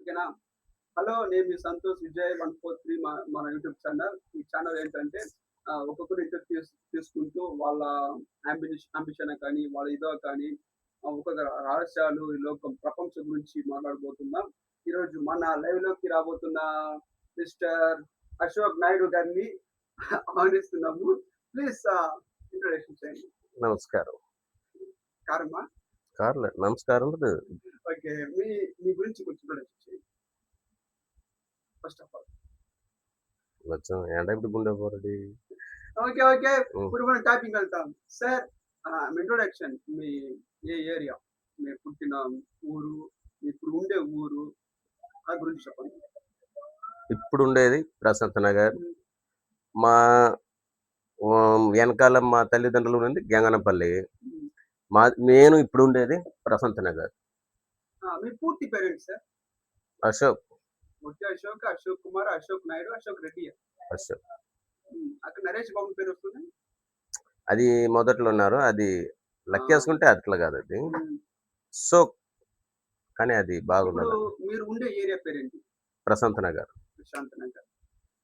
ఓకేనా? హలో. నేను మీ సంతోష్ విజయ్ 143 మన యూట్యూబ్ ఛానల్. ఈ ఛానల్ ఏంటంటే ఒక్కొక్కరు ఇంటర్వ్యూ తీసుకుంటూ వాళ్ళ అంబిషన్ కానీ, వాళ్ళ ఇదో కానీ ఒక్కొక్క రహస్యాలు ఈ లోకం ప్రపంచం గురించి మాట్లాడబోతున్నాం. ఈరోజు మన లైవ్‌లోకి రాబోతున్న మిస్టర్ అశోక్ నాయుడు గారిని ఆహ్వానిస్తున్నాము. ప్లీజ్ ఇంట్రొడక్షన్ చేయండి. నమస్కారం. కారమా? కార్లే నమస్కారం. ఓకే. మీ మీ గురించి కొంచెం ఇంట్రొడక్షన్ చేయండి. First of all. కొంచెం ఎండబెట్టి గుండె పోరడి. ఓకే. ఓకే. ఇప్పుడు మనం టాపిక్ వెళ్తాం. సార్ ఇంట్రొడక్షన్ మీ ఏ ఏరియా? మీరు పుట్టిన ఊరు, ఇప్పుడు ఉండే ఊరు ఆ గురించి చెప్పండి. ఇప్పుడు ఉండేది ప్రశాంత్ నగర్. హ్మ్. మా వెనకాల మా తల్లిదండ్రులు ఉన్నది గంగనపల్లి. హ్మ్. నేను ఇప్పుడు ఉండేది ప్రశాంత్ నగర్. మీ పూర్తి పేరేంటి సార్? అశోక్. ఒట్టి అశోక్, అశోక్ కుమార్, అశోక్ నాయుడు, అశోక్ రెడ్డియా? అశోక్. అక్కడ నరేష్ బాబు పేరు వస్తుంది. అది మొదట్లో ఉన్నారు. అది లెక్కేసుకుంటే అట్లా కాదు అది. హ్మ్. అశోక్ కానీ అది ఇప్పుడు బాగుండదు. మీరు ఉండే ఏరియా పేరేంటి? ప్రశాంత్ నగర్. ప్రశాంత్ నగర్.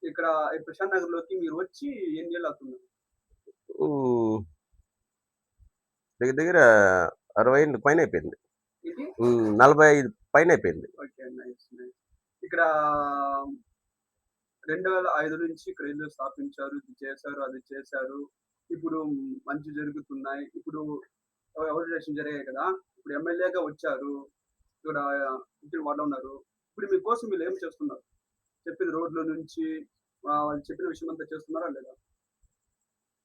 ఇక్కడ ఈ ప్రశాంత్ నగర్‌లోకి మీరు వచ్చి ఎన్ని ఏళ్ళు అవుతుంది? హ్మ్. దగ్గర దగ్గర 60 పైన అయిపోయింది. ఏంటి? 45 పైన అయిపోయింది. ఓకే. నైస్. నైస్. ఇక్కడ 2005 నుంచి ఇక్కడ ఇల్లు స్థాపించారు. ఇది చేశారు, అది చేశారు. ఇప్పుడు మంచి జరుగుతున్నాయి. ఇప్పుడు ఎలక్షన్ జరిగాయి కదా! ఇప్పుడు ఎమ్మెల్యేగా వచ్చారు. ఇక్కడ ఇంటి వాళ్ళు ఉన్నారు. ఇప్పుడు మీకోసం వీళ్ళు ఏం చేస్తున్నారు? చెప్పిన రోడ్ల నుంచి వాళ్ళు చెప్పిన విషయం అంతా చేస్తున్నారా లేదా?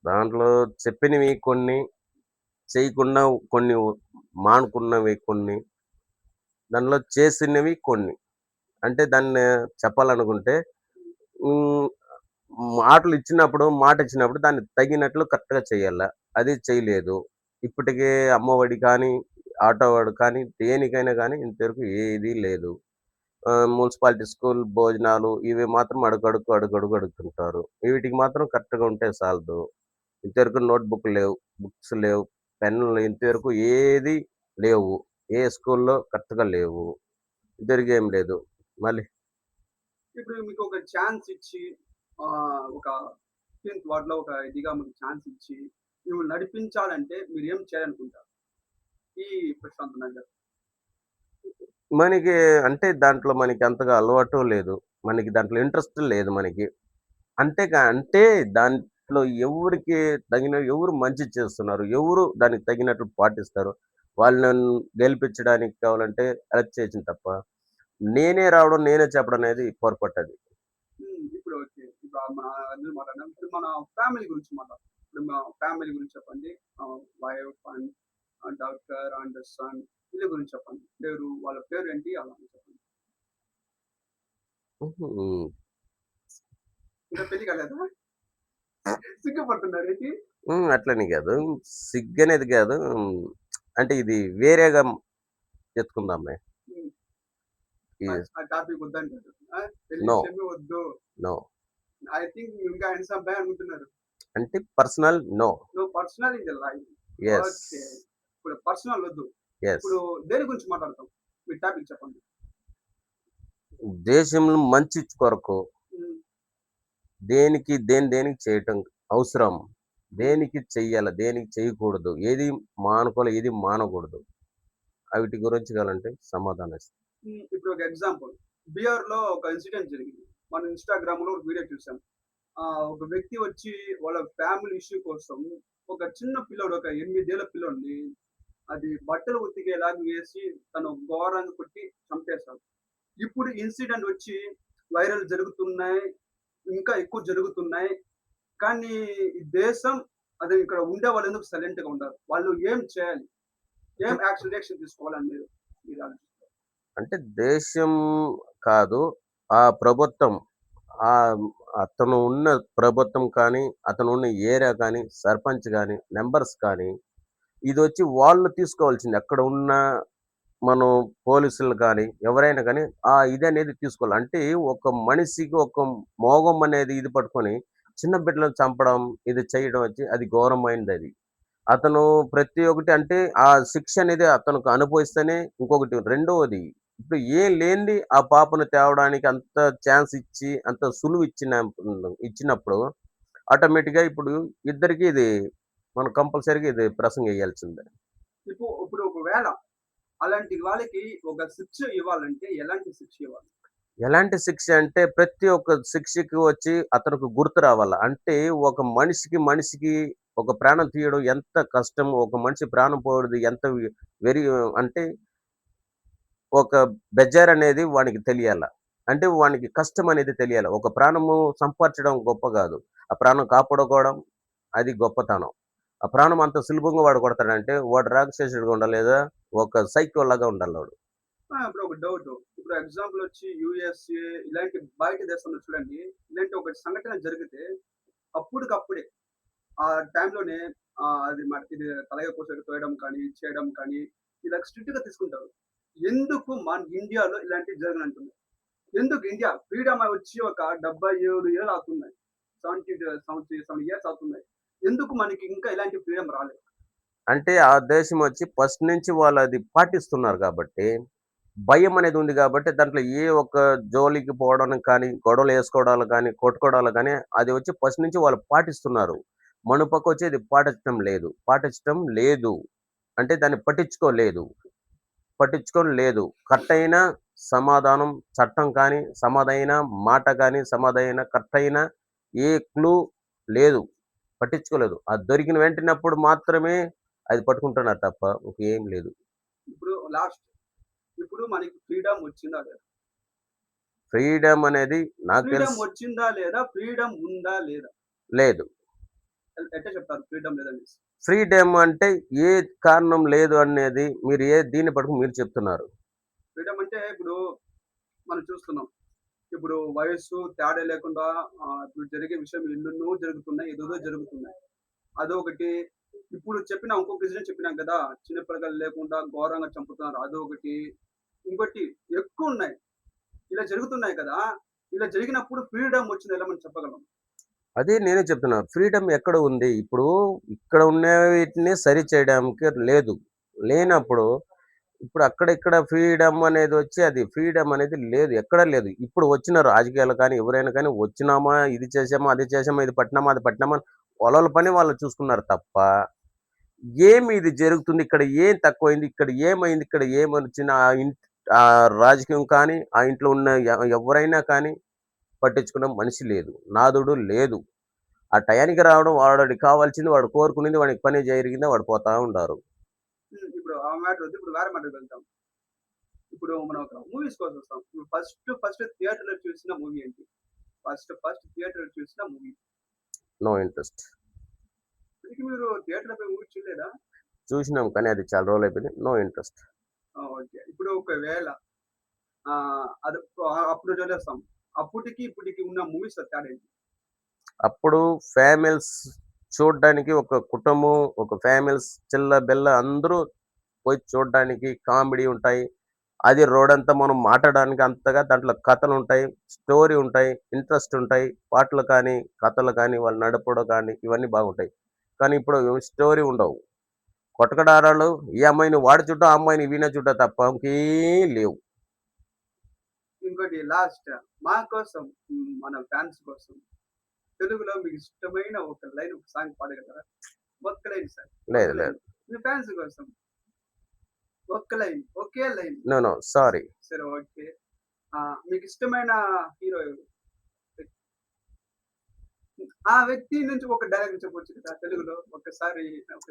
దాంట్లో చెప్పినవి కొన్ని, చేయకుండా కొన్ని, మానుకున్నవి కొన్ని, దానిలో చేసినవి కొన్ని. అంటే దాన్ని చెప్పాలనుకుంటే హ్మ్, మాటలు ఇచ్చినప్పుడు, మాట ఇచ్చినప్పుడు దానికి తగినట్లు కరెక్ట్‌గా చేయాల. అది చేయలేదు. ఇప్పటికే అమ్మఒడి కానీ, ఆటో వాడు కానీ, దేనికైనా కానీ ఇంతవరకు ఏదీ లేదు. మున్సిపాలిటీ స్కూల్ భోజనాలు ఇవి మాత్రం అడుగడుగు అడుగుతుంటారు. వీటికి మాత్రం కరెక్ట్‌గా ఉంటే చాలదు. ఇంతవరకు నోట్‌బుక్ లేవు, బుక్స్ లేవు, పెన్నులు ఇంతవరకు ఏది లేవు. ఏ స్కూల్‌లో కరెక్ట్‌గా లేవు. ఇంతవరకు ఏం లేదు. మళ్ళీ ఇప్పుడు మీకు ఒక ఛాన్స్ ఇచ్చి ఒక 15థ్ వార్డ్‌లో ఒక ఇదిగా మీకు ఛాన్స్ ఇచ్చి మిమ్మల్ని నడిపించాలంటే మీరు ఏం చేయాలనుకుంటారు? ఈ ప్రశాంత్ నగర్. మనకి అంటే దాంట్లో మనకి అంతగా అలవాటు లేదు. మనకి దాంట్లో ఇంట్రెస్ట్ లేదు మనకి. అంటే దాంట్లో ఎవరికి ఎవరు మంచి చేస్తున్నారు? ఎవరు దానికి తగినట్లు పాటిస్తారు? వాళ్ళని గెలిపించడానికి కావాలంటే ఎలక్ట్ చేయొచ్చును తప్ప, నేనే రావడం, నేనే చెప్పడం అనేది పొరపాటది. ఇప్పుడు ఓకే. ఇప్పుడు అందరూ మాట్లాడినాం. ఇప్పుడు మన ఫ్యామిలీ గురించి మాట్లాడదాం. ఇప్పుడు మా ఫ్యామిలీ గురించి చెప్పండి. Wife and daughter and son వీళ్ళ గురించి చెప్పండి. వాళ్ళ పేరేంటి? అలా చెప్పండి. హుహు. ఇంకా పెళ్లి కాలేదా? సిగ్గుపడుతున్నారేంటి? అట్లని గాదు. సిగ్గనేది గాదు. అంటే ఇది వేరేగా ఎత్తుకుందాంలే. హ్మ్. ఈ ఆ టాపిక్ వద్దంటారు. పెళ్లి నో. విషయమే వద్దు. నో. ఐ థింక్ ఇంకా హ్యాండ్సమ్ బాయ్ అనుకుంటున్నారు. అంటే పర్సనల్ నో. నువ్వు personal in the life. Yes. Okay. ఇప్పుడు పర్సనల్ వద్దు. యెస్. ఇప్పుడు దేని గురించి మాట్లాడతాం? మీ టాపిక్ చెప్పండి. దేశంలో మంచి కొరకు హ్మ్. దేనికి చేయటం అవసరం. దేనికి చెయ్యాల, దేనికి చేయకూడదు. ఏది మానుకోవాలి, ఏది మానకూడదు. వీటి గురించి కావాలంటే సమాధానం ఇస్తా. ఇప్పుడు ఒక ఎగ్జాంపుల్. బీహార్‌లో ఒక ఇన్సిడెంట్ జరిగింది. మనం ఇన్‌స్టాగ్రామ్‌లో ఒక వీడియో చూసాం. ఒక వ్యక్తి వచ్చి వాళ్ళ ఫ్యామిలీ ఇష్యూ కోసం ఒక చిన్న పిల్లోడు ఒక 8 ఏళ్ల పిల్లోడిని అది బట్టలు ఉతికేలాగా వేసి తను ఘోరంగా కొట్టి చంపేశాడు. ఇప్పుడు ఇన్సిడెంట్ వచ్చి వైరల్ జరుగుతున్నాయి. ఇంకా ఎక్కువ జరుగుతున్నాయి. కానీ ఈ దేశం అదే ఇక్కడ ఉండే వాళ్ళు ఎందుకు సైలెంట్‌గా ఉండరు? వాళ్ళు ఏం చేయాలి? ఏం రియాక్షన్ తీసుకోవాలని మీరు ఆలోచిస్తారు? అంటే దేశం కాదు, ఆ ప్రభుత్వం ఆహ్, అతను ఉన్న ప్రభుత్వం కానీ, అతను ఉన్న ఏరియా కానీ, సర్పంచ్ గాని, మెంబర్స్ కానీ, ఇదొచ్చి వాళ్ళు తీసుకోవాల్సింది. అక్కడ ఉన్న మనం పోలీసులు కానీ, ఎవరైనా గానీ, ఇదనేది తీసుకోవాలి. అంటే ఒక మనిషికి ఒక మోగం అనేది ఇది పట్టుకొని, చిన్న బిడ్డలను చంపడం, ఇది చేయడం వచ్చి అది ఘోరమైనదది. అతను ప్రతి ఒక్కటి అంటే, ఆ శిక్ష అనేది అతనికి అనుభవిస్తేనే ఇంకొకటి రెండోది ఇప్పుడు ఏం లేనిది ఆ పాపను తేవడానికి అంత ఛాన్స్ ఇచ్చి, అంత సులువు ఇచ్చినప్పుడు ఆటోమేటిక్‌గా ఇప్పుడు ఇద్దరికీ ఇది మనం కంపల్సరీగా ఇది ప్రసంగం ఎయ్యాల్సిందే. ఇప్పుడు ఒకవేళ అలాంటి వాళ్ళకి ఒక శిక్ష ఇవ్వాలంటే ఎలాంటి శిక్ష ఇవ్వాలి? ఎలాంటి శిక్ష అంటే ప్రతి ఒక్క శిక్షకి వచ్చి అతనికి గుర్తు రావాల. అంటే ఒక మనిషికి ఒక ప్రాణం తీయడం ఎంత కష్టమో, ఒక మనిషి ప్రాణం పోవడది ఎంత వెరీ అంటే ఒక బెజ్జారనేది వానికి తెలియాల. అంటే వానికి కష్టమనేది తెలియాల. ఒక ప్రాణము సంపాదించడం గొప్ప గాదు. ఆ ప్రాణం కాపాడుకోవడం అది గొప్పతనం. ఆ ప్రాణం అంత సులభంగా వాడు కొడతాడంటే వాడు రాక్షసుడిగా ఉండాలి లేదా ఒక సైకోలాగా ఉండాలోడు. ఇప్పుడు ఒక డౌటు. ఇప్పుడు ఎగ్జాంపుల్ వచ్చి యూఎస్ఏ ఇలాంటి బయట దేశంలో చూడండి. ఇలాంటి ఒక సంఘటన జరిగితే అప్పటికప్పుడే ఆ టైంలోనే ఇది తలగ కోసేది తోయడం కానీ, చేయడం కానీ ఇలా స్ట్రిక్ట్‌గా తీసుకుంటారు. ఎందుకు మన ఇండియాలో ఇలాంటివి జరగనంటున్నాయి? ఎందుకు ఇండియా ఫ్రీడమ్ వచ్చి ఒక 77 ఏళ్ళు అవుతున్నాయి. 77 ఇయర్స్ అవుతున్నాయి. ఎందుకు మనకి ఇంకా ఇలాంటి ఫ్రీడమ్ రాలేదు? అంటే ఆ దేశం వచ్చి ఫస్ట్ నుంచి వాళ్ళది పాటిస్తున్నారు గాబట్టి, భయం అనేది ఉంది గాబట్టి దాంట్లో ఏ ఒక్క జోలికి పోవడానికి కానీ, గొడవలేసుకోవడాలు కానీ, కొట్టుకోవడాలు గానీ అది వచ్చి ఫస్ట్ నుంచి వాళ్ళు పాటిస్తున్నారు. మన పక్కొచ్చి ఇది పాటించటం లేదు. అంటే దాన్ని పట్టించుకోని లేదు. కరెక్టయిన సమాధానం చట్టం కానీ, సమాధైన మాట గానీ, సమాధైన కరెక్టయిన ఏ క్లూ లేదు. పట్టించుకోలేదు. అది దొరికిన వెంటనప్పుడు మాత్రమే అది పట్టుకుంటున్నారు తప్ప ఇంకేం లేదు. ఇప్పుడు లాస్ట్ ఇప్పుడు మనకి ఫ్రీడమ్ వచ్చిందా లేదా? ఫ్రీడమ్ అనేది నాకు ఫ్రీడమ్ తెలిసి వచ్చిందా లేదా? ఫ్రీడమ్ ఉందా లేదా? లేదు. ఎట్లా చెప్తారు ఫ్రీడమ్ లేదనేసి? ఫ్రీడమ్ అంటే ఏ కారణం లేదు అనేది మీరు దీన్ని పట్టుకొని మీరు చెప్తున్నారు. ఫ్రీడమ్ అంటే ఇప్పుడు మనం చూస్తున్నాం. ఇప్పుడు వయస్సు తేడా లేకుండా ఇప్పుడు జరిగే విషయం ఎన్నెన్నో జరుగుతున్నాయి. ఏదేదో జరుగుతున్నాయి. అదొకటి. ఇప్పుడు ఇంకొక ఇన్సిడెంట్ చెప్పినాం కదా! చిన్న పిల్లలు లేకుండా ఘోరంగా చంపుతున్నారు. అదొకటి. ఇంకోటి ఎక్కువున్నాయి. ఇలా జరుగుతున్నాయి కదా! ఇలా జరిగినప్పుడు ఫ్రీడమ్ వచ్చింది ఎలా మనం చెప్పగలం? అదే నేనే చెప్తున్నా. ఫ్రీడమ్ ఎక్కడ ఉంది? ఇప్పుడు ఇక్కడ ఉన్న వీటిని సరి చేయడానికి లేదు. లేనప్పుడు ఇప్పుడు అక్కడ ఇక్కడ ఫ్రీడమ్ అనేదొచ్చి అది ఫ్రీడమ్ అనేది లేదు. ఎక్కడ లేదు. ఇప్పుడు వచ్చిన రాజకీయాలు కానీ, ఎవరైనా కానీ వచ్చినామా, ఇది చేసామా, అది చేసామా, ఇది పట్టినామా, అది పట్టినామా వాళ్ళోళ్ళ పని వాళ్ళు చూసుకున్నారు తప్ప, ఏమి ఇది జరుగుతుంది, ఇక్కడ ఏం తక్కువైంది, ఇక్కడ ఏమైంది, ఇక్కడ ఏమొచ్చింది రాజకీయం కానీ, ఆ ఇంట్లో ఉన్న ఎవ్వరైనా కానీ పట్టించుకున్న మనిషి లేదు. నాథుడు లేదు. ఆ టయానికి రావడం వాడికి కావాల్సింది వాడు కోరుకునింది వాడికి పని జరిగిందా వాడు పోతా ఉండారు. ఇప్పుడు ఆ మ్యాటర్ వద్దు. ఇప్పుడు వేరే మ్యాటర్‌కి వెళ్దాం. ఇప్పుడు మనం ఒక మూవీస్ కోసం వస్తాం. ఇప్పుడు ఫస్ట్ థియేటర్‌లో చూసిన మూవీ ఏంటి? ఫస్ట్ థియేటర్‌లో చూసిన మూవీ. No interest. ఇప్పటికి మీరు థియేటర్‌లో పోయి మూవీ చూడలేదా? చూసినాం కానీ అది చాలా రోజులయిపోయింది. No interest. ఓకే. ఇప్పుడు ఒకవేళ అది అప్పుడు వదిలేస్తాం. అప్పటికి, ఇప్పటికి ఉన్న మూవీస్‌లో తేడా ఏంటి? అప్పుడు ఫ్యామిలీస్ చూడ్డానికి ఒక కుటుంబం, ఒక ఫ్యామిలీస్ చిల్ల బెల్ల అందరూ పోయి చూడ్డానికి కామెడీ ఉంటాయి. అది రోడంతా మనం మాట్లాడడానికి అంతగా దాంట్లో కథలుంటాయి, స్టోరీ ఉంటాయి, ఇంట్రెస్ట్ ఉంటాయి. పాటలు కానీ, కథలు కానీ, వాళ్ళు నడపడం కానీ ఇవన్నీ బాగుంటాయి. కానీ ఇప్పుడు స్టోరీ ఉండవు. కొట్టకడారాలు ఈ అమ్మాయిని వాడు చూడ్డం, ఆ అమ్మాయిని వీణే చూడ్డం తప్ప ఇంకేం లేవు. ఇంకోటి లాస్ట్ మా కోసం మన ఫ్యాన్స్ కోసం తెలుగులో మీకు ఇష్టమైన ఒక లైన్ ఒక సాంగ్ పాడగలరా? ఒక్క లైన్ సార్. ఒక్క లేదు లైన్. లేదు. మీ ఫ్యాన్స్ కోసం ఒక్క లైన్. ఒకే లైన్. నో. నో. సారీ. సరే ఓకే. మీకు ఇష్టమైన హీరో ఎవరు? ఆ వ్యక్తి నుంచి ఒక డైలాగ్ చెప్పొచ్చు కదా! తెలుగులో ఒక్కసారి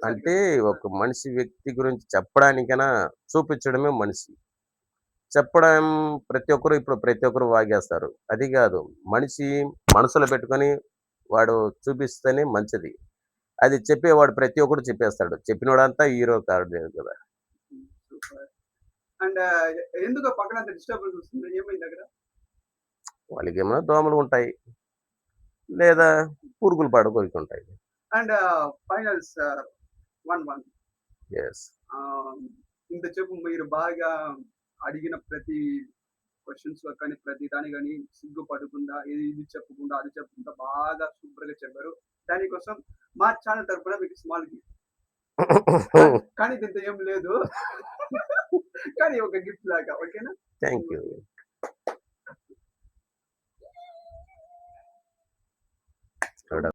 అంటే చెప్పండి. ఒక మనిషి వ్యక్తి గురించి చెప్పడానికైనా చూపించడమే మనిషి. చెప్పడం ప్రతి ఒక్కరు వాగేస్తారు. అది గాదు. మనిషి మనసులో పెట్టుకొని వాడు చూపిస్తేనే మంచిది. అది చెప్పేవాడు ప్రతి ఒక్కడు చెప్పేస్తాడు. చెప్పినోడంతా హీరో కాడు కదా! సూపర్. అండ్ ఎందుకో పక్కన అంత డిస్టర్బెన్స్ వస్తుంది. ఏమైందక్కడ? వాళ్ళకేమన్నా దోమలు ఉంటాయి. లేదా పురుగులు పడకొరికుంటాయి. And finals 1-1. యెస్. ఆహ్, ఇంతసేపు మీరు బాగా అడిగిన ప్రతి క్వెషన్స్‌లో కానీ, ప్రతి దానికి గాని సిగ్గుపడకుండా, ఇది చెప్పకుండా, అది చెప్పకుండా బాగా సూపర్‌గా చెప్పారు. దానికోసం మా ఛానెల్ తరపున మీకు స్మాల్ గిఫ్ట్. కానీ దీంతో ఏం లేదు. కానీ ఒక గిఫ్ట్ లాగా. ఓకేనా? Thank you. ఓకే. ఆవిడ